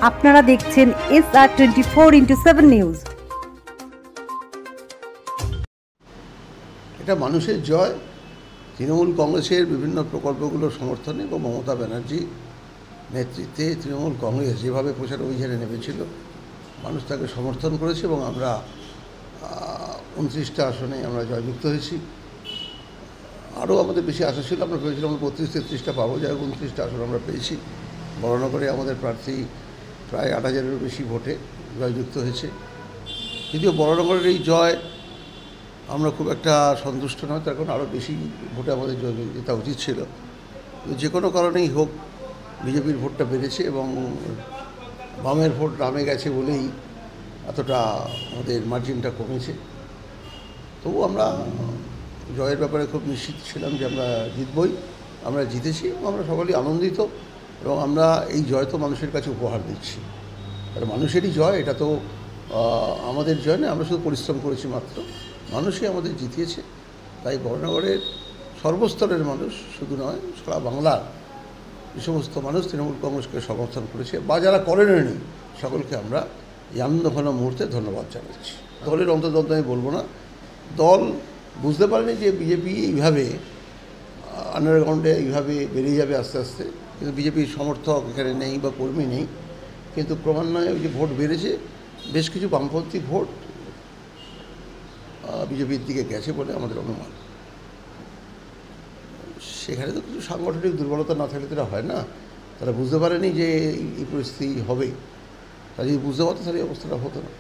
আপনারা দেখছেন SR24x7 news. এটা মানুষের জয়। তৃণমূল কংগ্রেসের বিভিন্ন প্রকল্পগুলোর সমর্থনে এবং মমতা ব্যানার্জি নেতৃত্বে তৃণমূল কংগ্রেস যেভাবে প্রচার অভিযানে নেমেছিল, মানুষ তাকে সমর্থন করেছে এবং আমরা 29টা আসনে আমরা জয়যুক্ত হয়েছি। আরও আমাদের বেশি আশা ছিল, আমরা ভেবেছিলাম আমরা 32-33টা পাবো, যাই হোক 29টা আসন আমরা পেয়েছি। বরানগরে আমাদের প্রার্থী প্রায় 8,000-এরও বেশি ভোটে জয়যুক্ত হয়েছে। যদিও বরানগরের এই জয় আমরা খুব একটা সন্তুষ্ট নয়, তার কারণ আরও বেশি ভোটে আমাদের জেতা উচিত ছিল। যে কোনো কারণেই হোক বিজেপির ভোটটা বেড়েছে এবং বামের ভোট নামে গেছে বলেই এতটা আমাদের মার্জিনটা কমেছে। তবু আমরা জয়ের ব্যাপারে খুব নিশ্চিত ছিলাম যে আমরা জিতবই। আমরা জিতেছি এবং আমরা সকলেই আনন্দিত এবং আমরা এই জয় তো মানুষের কাছে উপহার দিচ্ছি। আর মানুষেরই জয়, এটা তো আমাদের জয় না, আমরা শুধু পরিশ্রম করেছি মাত্র। মানুষই আমাদের জিতিয়েছে। তাই বরানগরের সর্বস্তরের মানুষ শুধু নয়, সারা বাংলার যে সমস্ত মানুষ তৃণমূল কংগ্রেসকে সমর্থন করেছে বা যারা করেনি, সকলকে আমরা এই আনন্দঘন মুহূর্তে ধন্যবাদ জানাচ্ছি। দলের অন্তর্দ্বন্দ্ব আমি বলবো না, দল বুঝতে পারেনি যে বিজেপি এইভাবে আন্ডারগ্রাউন্ডে এইভাবে বেড়ে যাবে আস্তে আস্তে, কিন্তু বিজেপির সমর্থক এখানে নেই বা কর্মী নেই, কিন্তু ক্রমান্বয়ে যে ভোট বেড়েছে, বেশ কিছু বামপন্থী ভোট বিজেপির দিকে গেছে বলে আমাদের অনুমান। সেখানে তো কিছু সাংগঠনিক দুর্বলতা না থাকলে তারা হয় না, তারা বুঝতে পারেনি যে এই পরিস্থিতি হবে। তারা যদি বুঝতে পারতো তাহলে এই অবস্থাটা হতো না।